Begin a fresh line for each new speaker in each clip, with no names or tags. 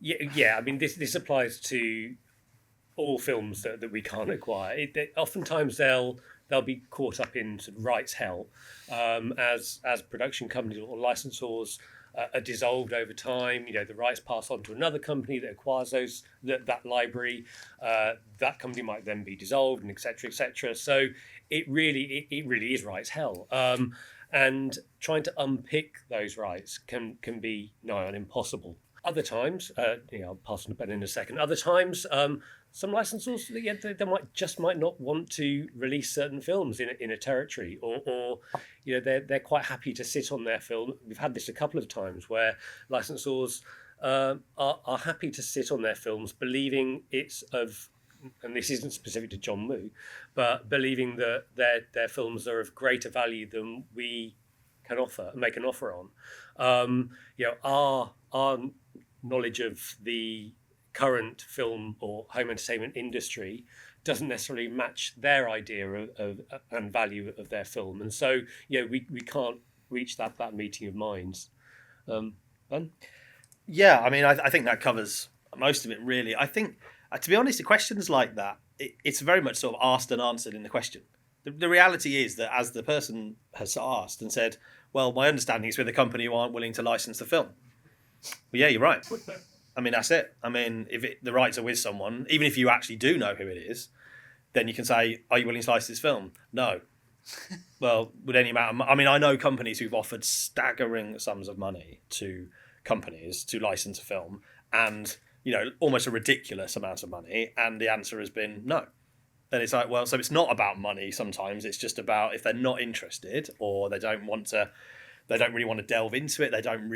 Yeah. I mean, this applies to all films that we can't acquire. Oftentimes they'll be caught up in sort of rights hell, as production companies or licensors are dissolved over time. The rights pass on to another company that acquires that library. That company might then be dissolved, and etc. etc. So it really is rights hell. And trying to unpick those rights can be nigh on impossible. Other times, I'll pass on to Ben in a second. Other times, some licensors, they might not want to release certain films in a territory, or they're quite happy to sit on their film. We've had this a couple of times where licensors are happy to sit on their films, believing it's of, and this isn't specific to John Woo, but believing that their films are of greater value than we can make an offer on. Our knowledge of the current film or home entertainment industry doesn't necessarily match their idea of and value of their film, and so we can't reach that meeting of minds. Ben?
Yeah, I mean, I think that covers most of it, really. I think, to be honest, the questions like that, it's very much sort of asked and answered in the question. The reality is that as the person has asked and said, well, my understanding is with a company who aren't willing to license the film. Well, yeah, you're right. I mean, that's it. I mean, if the rights are with someone, even if you actually do know who it is, then you can say, are you willing to license this film? No. Well, would any amount of, I mean, I know companies who've offered staggering sums of money to companies to license a film, and almost a ridiculous amount of money, and the answer has been no. Then it's like, well, so it's not about money. Sometimes it's just about if they're not interested, or they don't really want to delve into it. They don't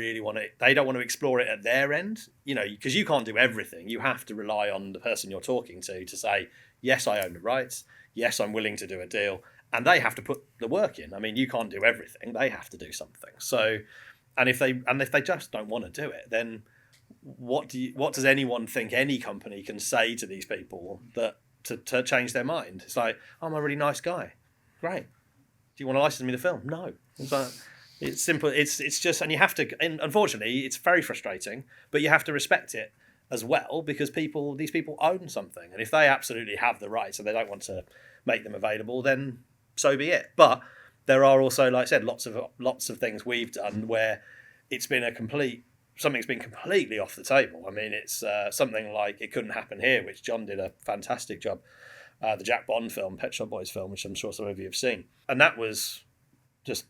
want to explore it at their end, because you can't do everything. You have to rely on the person you're talking to say, yes, I own the rights. Yes, I'm willing to do a deal. And they have to put the work in. I mean, you can't do everything. They have to do something. So, and if they just don't want to do it, then what does anyone think any company can say to these people that to change their mind? It's like, I'm a really nice guy. Great. Do you want to license me the film? No. It's like, it's simple. It's just, and you have to. And unfortunately, it's very frustrating. But you have to respect it as well, because these people own something, and if they absolutely have the rights and they don't want to make them available, then so be it. But there are also, like I said, lots of things we've done where something's been completely off the table. I mean, it's something like It Couldn't Happen Here, which John did a fantastic job. The Jack Bond film, Pet Shop Boys film, which I'm sure some of you have seen, and that was just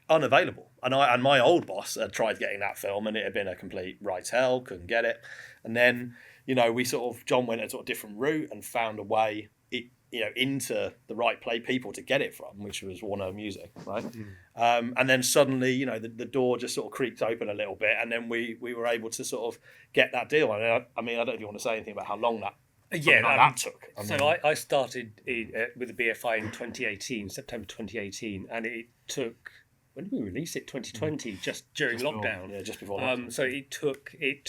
unavailable. And my old boss had tried getting that film, and it had been a complete rights hell. Couldn't get it. And then John went a sort of different route and found a way into the right people to get it from, which was Warner Music, right? And then suddenly, the door just sort of creaked open a little bit, and then we were able to sort of get that deal. I mean, I don't know if you want to say anything about how long that took.
I started with the BFI in 2018, September 2018, and it took. When did we release it? 2020, just during lockdown.
Yeah, just before lockdown.
So it took a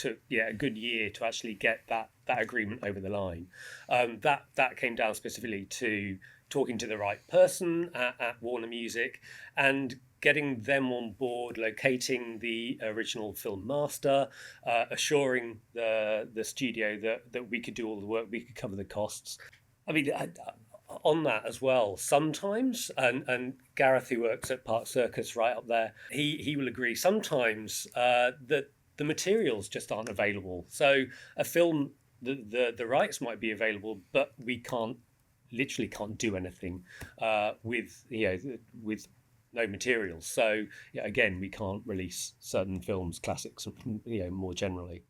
good year to actually get that agreement over the line. That came down specifically to talking to the right person at Warner Music and getting them on board, locating the original film master, assuring the studio that we could do all the work, we could cover the costs. I mean, on that as well, sometimes, and Gareth, who works at Park Circus right up there, he will agree, sometimes that the materials just aren't available. So a film, the rights might be available, but we literally can't do anything with no materials. So again, we can't release certain films, classics, more generally.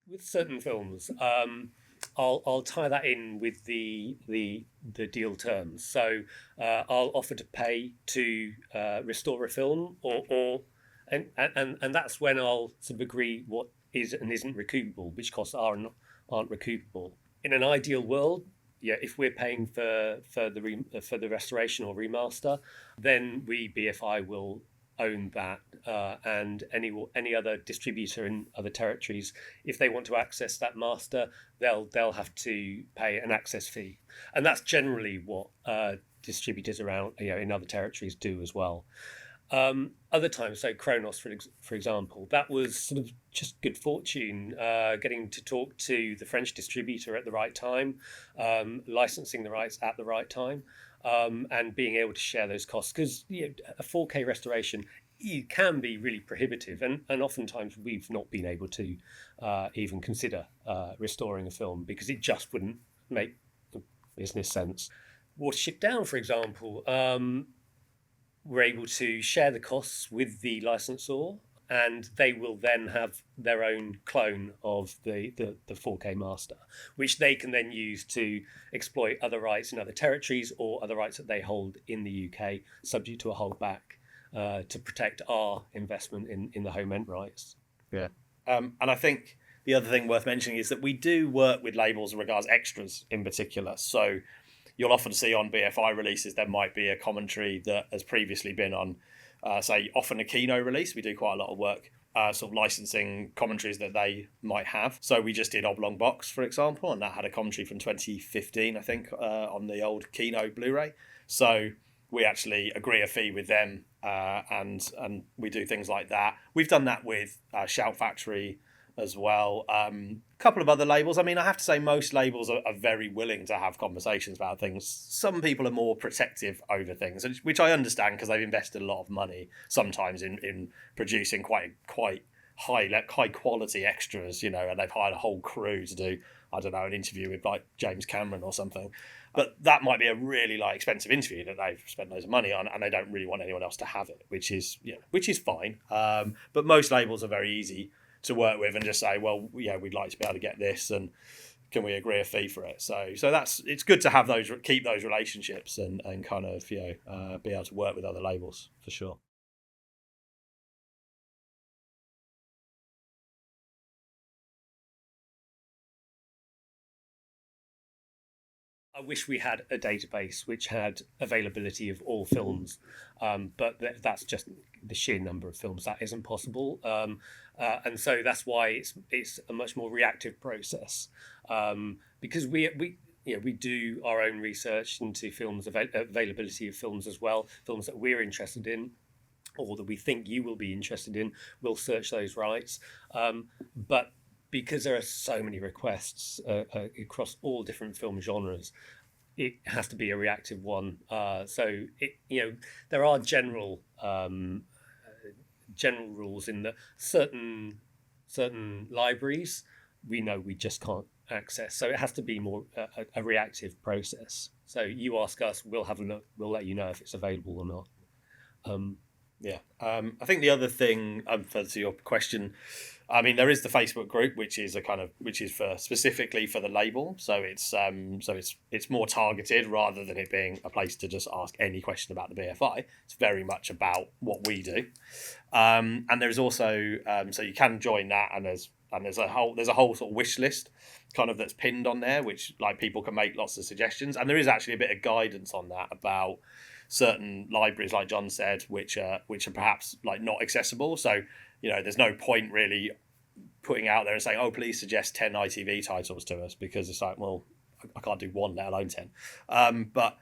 With certain films, I'll tie that in with the deal terms. So I'll offer to pay to restore a film, and that's when I'll sort of agree what is and isn't recoupable, which costs aren't recoupable. In an ideal world, if we're paying for the restoration or remaster, then we BFI will own that, and any other distributor in other territories, if they want to access that master, they'll have to pay an access fee, and that's generally what distributors around in other territories do as well. Other times, so Kronos, for example, that was sort of just good fortune, getting to talk to the French distributor at the right time, licensing the rights at the right time, and being able to share those costs. Because a 4K restoration, it can be really prohibitive, and oftentimes we've not been able to even consider restoring a film because it just wouldn't make business sense. Watership Down, for example, we're able to share the costs with the licensor, and they will then have their own clone of the 4K master, which they can then use to exploit other rights in other territories or other rights that they hold in the UK, subject to a holdback, to protect our investment in the home ent rights.
Yeah. And I think the other thing worth mentioning is that we do work with labels in regards extras in particular. So you'll often see on BFI releases there might be a commentary that has previously been on, say, often a Kino release. We do quite a lot of work sort of licensing commentaries that they might have. So we just did Oblong Box, for example, and that had a commentary from 2015, I think, on the old Kino Blu-ray. So we actually agree a fee with them, and we do things like that. We've done that with Shout Factory as well. A couple of other labels. I mean, I have to say most labels are very willing to have conversations about things. Some people are more protective over things, which I understand because they've invested a lot of money sometimes in producing quite high quality extras, and they've hired a whole crew to do, I don't know, an interview with like James Cameron or something. But that might be a really expensive interview that they've spent loads of money on, and they don't really want anyone else to have it, which is fine. But most labels are very easy to work with and just say, well, we'd like to be able to get this, and can we agree a fee for it? So it's good to have keep those relationships and kind of be able to work with other labels for sure.
I wish we had a database which had availability of all films, but that's just the sheer number of films that isn't possible, and so that's why it's a much more reactive process, because we do our own research into films, availability of films as well, films that we're interested in or that we think you will be interested in. We'll search those rights, but because there are so many requests across all different film genres, it has to be a reactive one. So there are general rules in that certain libraries we know we just can't access. So it has to be more a reactive process. So you ask us, we'll have a look, we'll let you know if it's available or not.
I think the other thing, to your question, I mean, there is the Facebook group, which is for specifically for the label. So it's more targeted rather than it being a place to just ask any question about the BFI. It's very much about what we do. And there's also so you can join that, and there's a whole sort of wish list kind of that's pinned on there, which people can make lots of suggestions, and there is actually a bit of guidance on that about certain libraries, like John said, which are perhaps not accessible. So there's no point really putting out there and saying, oh, please suggest 10 ITV titles to us, because it's like, well, I can't do one, let alone 10. But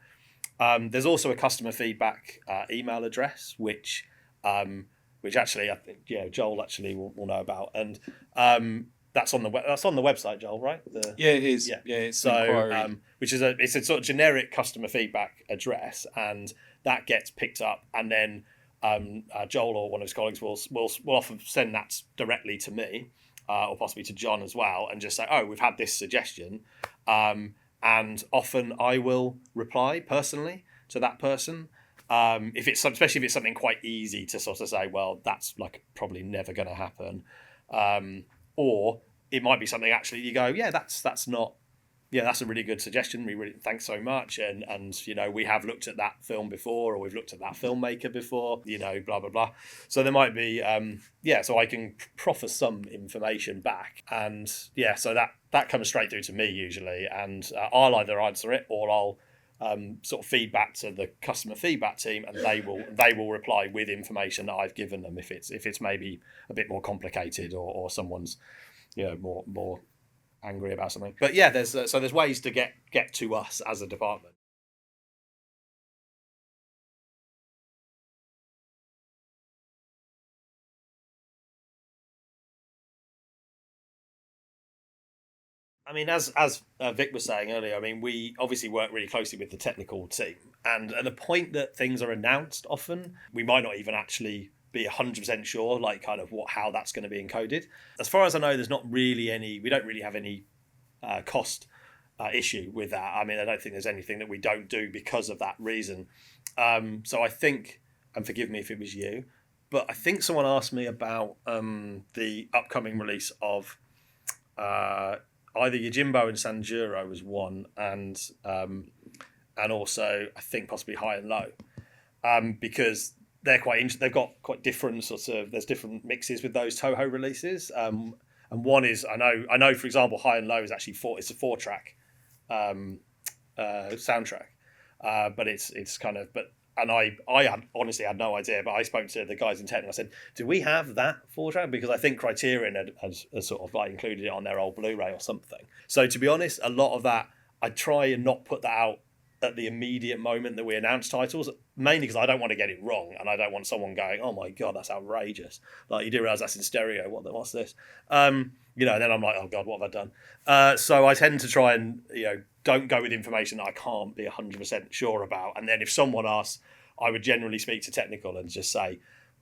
there's also a customer feedback email address, which actually I think Joel actually will know about, and that's on the website, Joel, right?
Yeah, it is.
Yeah,
it's
so which is it's a sort of generic customer feedback address, and that gets picked up, and then Joel or one of his colleagues will often send that directly to me, or possibly to John as well, and just say, oh, we've had this suggestion, and often I will reply personally to that person. Especially if it's something quite easy to sort of say, well, that's probably never going to happen, or it might be something actually you go, yeah, that's a really good suggestion. We really thanks so much, and we have looked at that film before, or we've looked at that filmmaker before, blah blah blah. So there might be so I can proffer some information back, and so that comes straight through to me usually, and I'll either answer it or sort of feedback to the customer feedback team, and they will reply with information that I've given them if it's maybe a bit more complicated, or someone's more angry about something. But yeah, there's ways to get to us as a department. I mean, as Vic was saying earlier, I mean, we obviously work really closely with the technical team, and at the point that things are announced, often we might not even actually be 100% sure, like kind of how that's going to be encoded. As far as I know, there's not really any. We don't really have any cost issue with that. I mean, I don't think there's anything that we don't do because of that reason. So I think, and forgive me if it was you, but I think someone asked me about the upcoming release of. Either Yojimbo and Sanjuro was one, and also I think possibly High and Low, because they're they've got quite different sorts of. There's different mixes with those Toho releases, and one is I know for example High and Low is actually it's a 4-track soundtrack, but it's kind of And I honestly had no idea, but I spoke to the guys in tech and I said, do we have that 4-track? Because I think Criterion had sort of like included it on their old Blu-ray or something. So to be honest, a lot of that, I try and not put that out at the immediate moment that we announce titles, mainly because I don't want to get it wrong and I don't want someone going, oh my God, that's outrageous. Like, you do realise that's in stereo. What's this? And then I'm like, oh God, what have I done? So I tend to try and, don't go with information that I can't be 100% sure about. And then if someone asks, I would generally speak to technical and just say,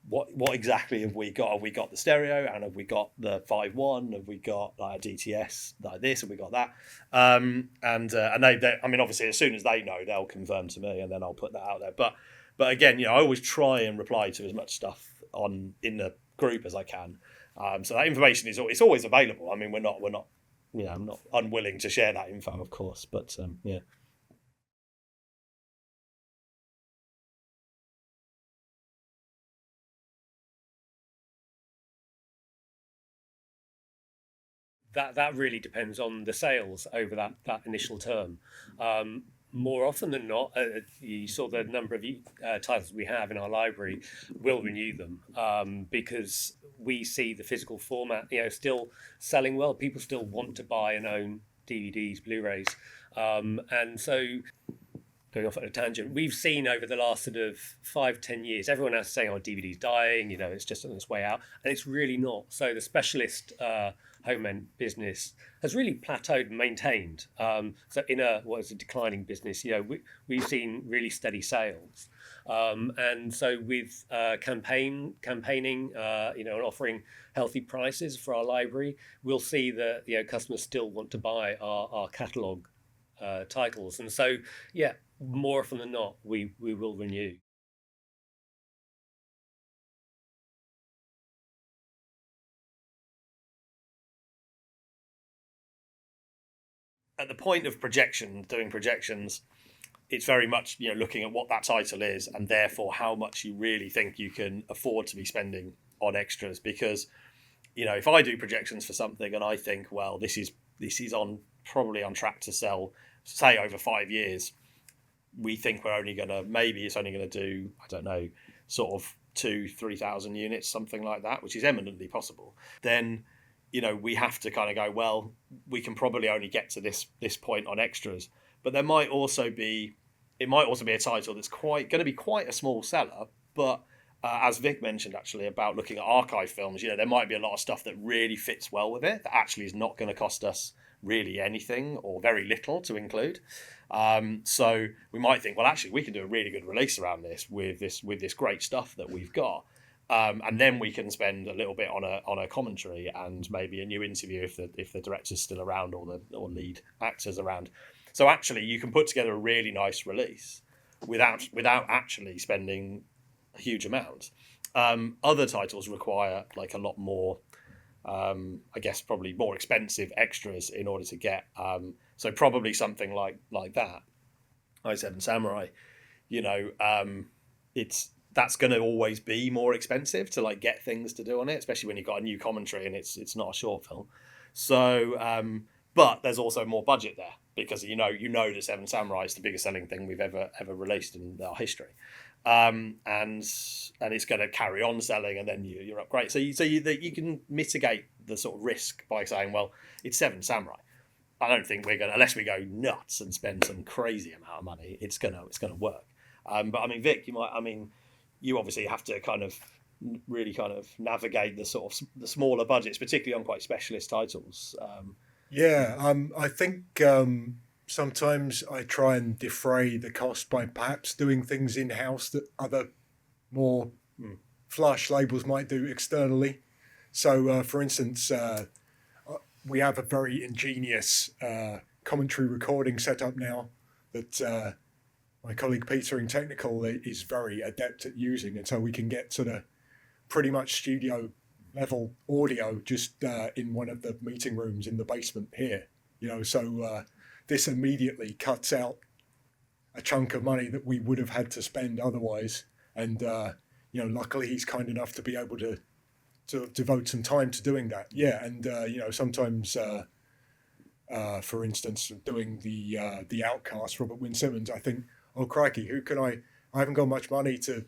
what exactly have we got? Have we got the stereo, and have we got the 5.1? Have we got like a DTS like this? Have we got that? And they I mean, obviously, as soon as they know, they'll confirm to me, and then I'll put that out there. But again, I always try and reply to as much stuff in the group as I can. So that information it's always available. I mean, we're not I'm not unwilling to share that info, of course. But yeah.
That really depends on the sales over that initial term. More often than not, you saw the number of titles we have in our library. We'll renew them because we see the physical format, still selling well. People still want to buy and own DVDs, Blu-rays, and so. Going off on a tangent, we've seen over the last sort of 5-10 years, everyone else saying, "Oh, DVD's dying," it's just on its way out, and it's really not. So the specialist home end business has really plateaued and maintained. So in a declining business, we've seen really steady sales, and so with campaigning, and offering healthy prices for our library, we'll see that customers still want to buy our catalogue titles, and so more often than not, we will renew.
At the point of doing projections, it's very much looking at what that title is, and therefore how much you really think you can afford to be spending on extras. Because if I do projections for something and I think, well, this is probably on track to sell, say, over 5 years, we think it's only going to do, I don't know, sort of 2,000-3,000 units, something like that, which is eminently possible. Then, we have to kind of go, well, we can probably only get to this point on extras. But it might also be a title that's going to be quite a small seller. But as Vic mentioned, actually, about looking at archive films, there might be a lot of stuff that really fits well with it that actually is not going to cost us really anything or very little to include. So we might think, well, actually, we can do a really good release around this with this great stuff that we've got, and then we can spend a little bit on a commentary and maybe a new interview if the director's still around or lead actors around. So actually, you can put together a really nice release without actually spending a huge amount. Other titles require like a lot more. I guess probably more expensive extras in order to get. So probably something like that. I7 Samurai, that's going to always be more expensive to like get things to do on it, especially when you've got a new commentary and it's not a short film. So, but there's also more budget there because you know that Seven Samurai is the biggest selling thing we've ever released in our history, and it's going to carry on selling, and then you're up great. So you can mitigate the sort of risk by saying, well, it's Seven Samurai. I don't think we're going to, unless we go nuts and spend some crazy amount of money, it's gonna work. But I mean, Vic, you obviously have to kind of really kind of navigate the sort of the smaller budgets, particularly on quite specialist titles.
I think sometimes I try and defray the cost by perhaps doing things in-house that other more flush labels might do externally. So, for instance, we have a very ingenious commentary recording setup now that my colleague Peter in Technical is very adept at using, and so we can get sort of pretty much studio level audio just in one of the meeting rooms in the basement here. So this immediately cuts out a chunk of money that we would have had to spend otherwise, and luckily he's kind enough to be able to devote some time to doing that. Sometimes for instance, doing the Outcast, Robert Wynne Simmons, I think, oh crikey, I haven't got much money to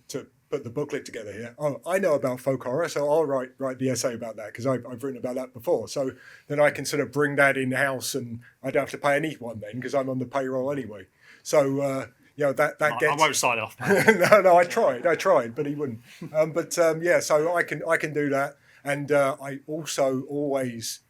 put the booklet together here. Oh, I know about folk horror, so I'll write the essay about that because I've written about that before. So then I can sort of bring that in house, and I don't have to pay anyone then because I'm on the payroll anyway. So that gets.
I won't sign off.
No, I tried, but he wouldn't. So I can do that, and I also always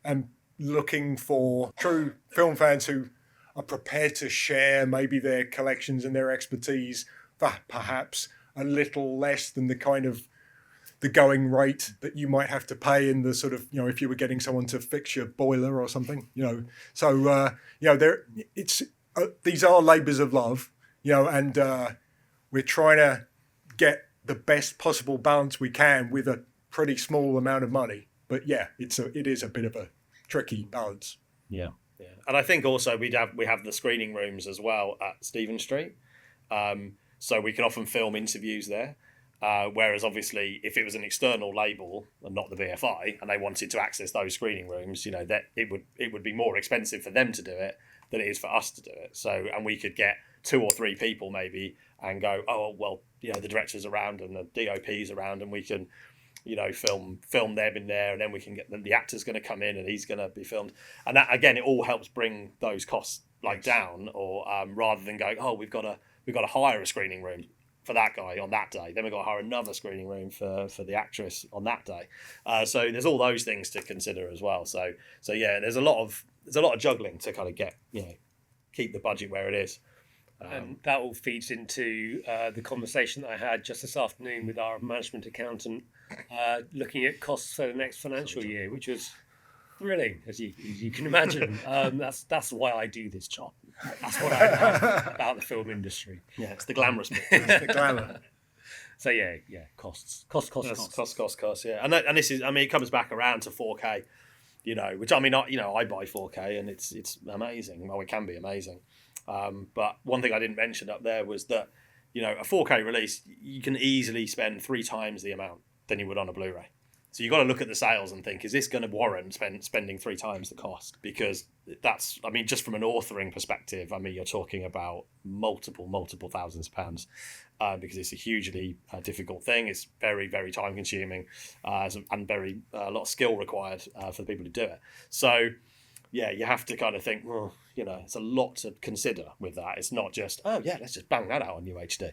am looking for true film fans who are prepared to share maybe their collections and their expertise for perhaps a little less than the kind of the going rate that you might have to pay in the sort of, if you were getting someone to fix your boiler or something, these are labours of love, and we're trying to get the best possible balance we can with a pretty small amount of money. But it is a bit of a tricky balance.
Yeah. And I think also we have the screening rooms as well at Stephen Street. So we can often film interviews there. Whereas obviously if it was an external label and not the BFI and they wanted to access those screening rooms, that it would be more expensive for them to do it than it is for us to do it. So, and we could get 2 or 3 people maybe and go, oh, well, the director's around and the DOP's around and we can, film them in there, and then we can get the actor's going to come in and he's going to be filmed. And that, again, it all helps bring those costs down, or rather than going, oh, we've got to hire a screening room for that guy on that day, then we've got to hire another screening room for the actress on that day. So there's all those things to consider as well. So there's a lot of juggling to kind of get keep the budget where it is.
And that all feeds into the conversation that I had just this afternoon with our management accountant, looking at costs for the next financial year, which was thrilling, as you can imagine. That's why I do this job. That's what I love about the film industry.
Yeah, it's the glamorous bit.
It's the glamour.
So costs.
Yeah, and this is, it comes back around to 4K, which I buy 4K and it's amazing. Well, it can be amazing. But one thing I didn't mention up there was that, a 4K release, you can easily spend 3 times the amount than you would on a Blu-ray. So you've got to look at the sales and think, is this going to warrant spending 3 times the cost? Because that's, just from an authoring perspective, you're talking about multiple thousands of pounds, because it's a hugely difficult thing. It's very, very time consuming, and very a lot of skill required for the people to do it. So, you have to kind of think, well, it's a lot to consider with that. It's not just, let's just bang that out on UHD.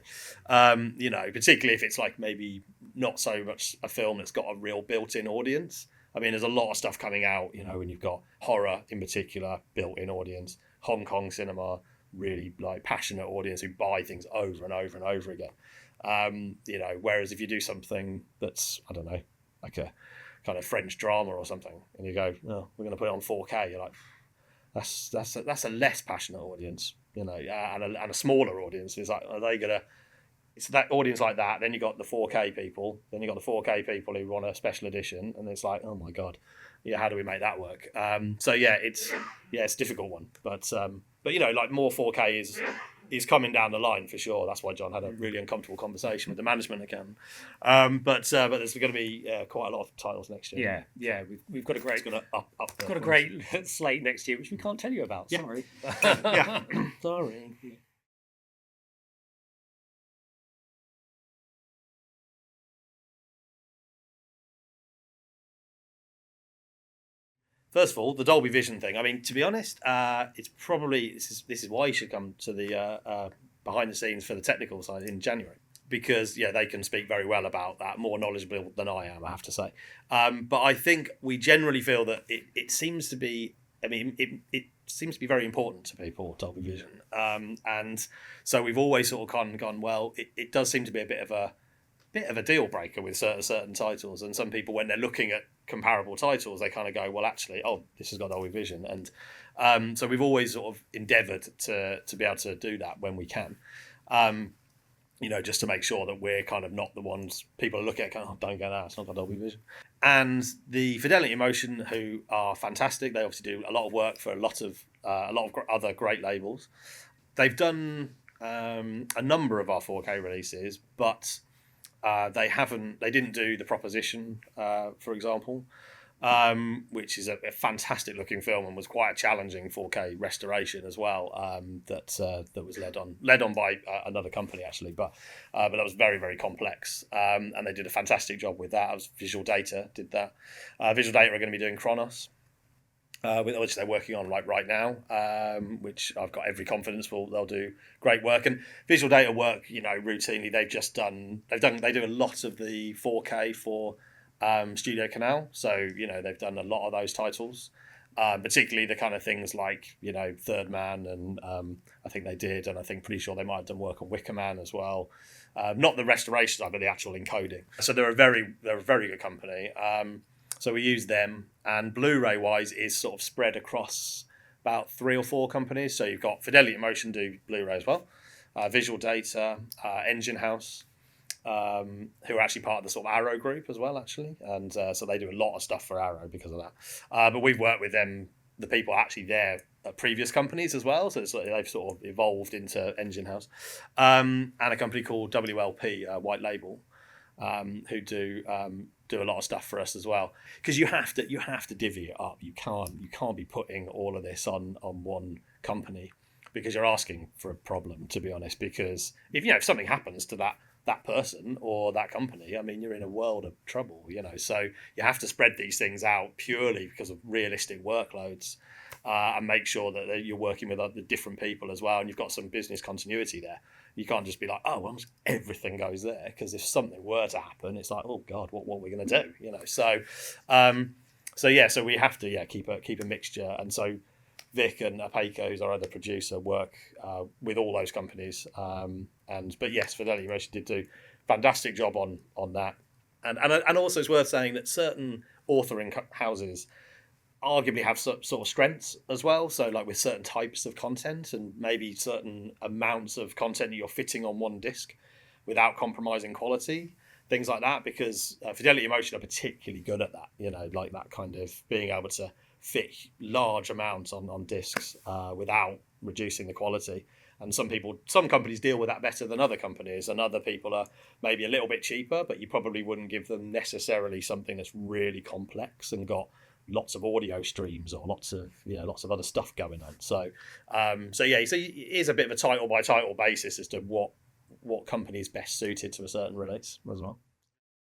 Particularly if it's like maybe not so much a film that's got a real built-in audience. There's a lot of stuff coming out, when you've got horror in particular, built-in audience, Hong Kong cinema, really like passionate audience who buy things over and over and over again. Whereas if you do something that's, I don't know, like a kind of French drama or something, and you go, oh, we're going to put it on 4K, you're like, that's a less passionate audience, and a smaller audience. It's like, are they going to? It's that audience like that. Then you got the 4K people. Then you got the 4K people who want a special edition, and it's like, oh my god, how do we make that work? It's a difficult one. But like more 4K is coming down the line for sure. That's why John had a really uncomfortable conversation with the management account. But there's going to be quite a lot of titles next year.
Yeah. We've got a great
It's going to up.
got a great slate next year, which we can't tell you about.
Yeah.
Sorry.
Yeah. Sorry. First of all, the Dolby Vision thing. I mean, to be honest, it's probably this is why you should come to the behind the scenes for the technical side in January, because they can speak very well about that, more knowledgeable than I am, I have to say. But I think we generally feel that it seems to be. I mean, it seems to be very important to people, Dolby Vision, and so we've always sort of gone. Well, it does seem to be a bit of a deal breaker with certain titles, and some people, when they're looking at comparable titles, they kind of go, well, actually, this has got Dolby Vision, and so we've always sort of endeavoured to be able to do that when we can, just to make sure that we're kind of not the ones people are looking at going, don't go there, it's not got Dolby Vision. And the Fidelity Motion, who are fantastic, they obviously do a lot of work for a lot of other great labels. They've done a number of our 4K releases, but they didn't do The Proposition, for example, which is a fantastic looking film and was quite a challenging 4K restoration as well. That was led on by another company actually, but that was very, very complex. And they did a fantastic job with that. It was Visual Data did that. Visual Data are going to be doing Chronos, which they're working on right now, which I've got every confidence they'll do great work. And Visual Data work, routinely. They do a lot of the 4K for Studio Canal, so they've done a lot of those titles, particularly the kind of things like Third Man, and I think they did, and pretty sure they might have done work on Wicker Man as well. Not the restoration side, but the actual encoding. So they're a very good company. So we use them, and Blu-ray wise is sort of spread across about 3 or 4 companies. So you've got Fidelity Motion do Blu-ray as well, Visual Data, Engine House, who are actually part of the sort of Arrow group as well, actually, and so they do a lot of stuff for Arrow because of that. But we've worked with them, the people actually there at previous companies as well, so they've sort of evolved into Engine House, and a company called WLP, White Label, who do a lot of stuff for us as well, because you have to divvy it up. You can't be putting all of this on one company, because you're asking for a problem, to be honest. Because if something happens to that person or that company, I mean, you're in a world of trouble, So you have to spread these things out purely because of realistic workloads, and make sure that you're working with other different people as well, and you've got some business continuity there. You can't just be like, everything goes there, because if something were to happen, it's like, oh God, what are we going to do? So we have to keep a mixture, and so Vic and Apeco, who's our other producer, work with all those companies. But yes, Fidelity Motion did do a fantastic job on that, and also it's worth saying that certain authoring houses arguably have sort of strengths as well. So like with certain types of content, and maybe certain amounts of content that you're fitting on one disc without compromising quality, things like that, because Fidelity Motion are particularly good at that, like that kind of being able to fit large amounts on discs without reducing the quality. And some companies deal with that better than other companies, and other people are maybe a little bit cheaper, but you probably wouldn't give them necessarily something that's really complex and got lots of audio streams or lots of other stuff going on. So it is a bit of a title by title basis as to what company is best suited to a certain release as well.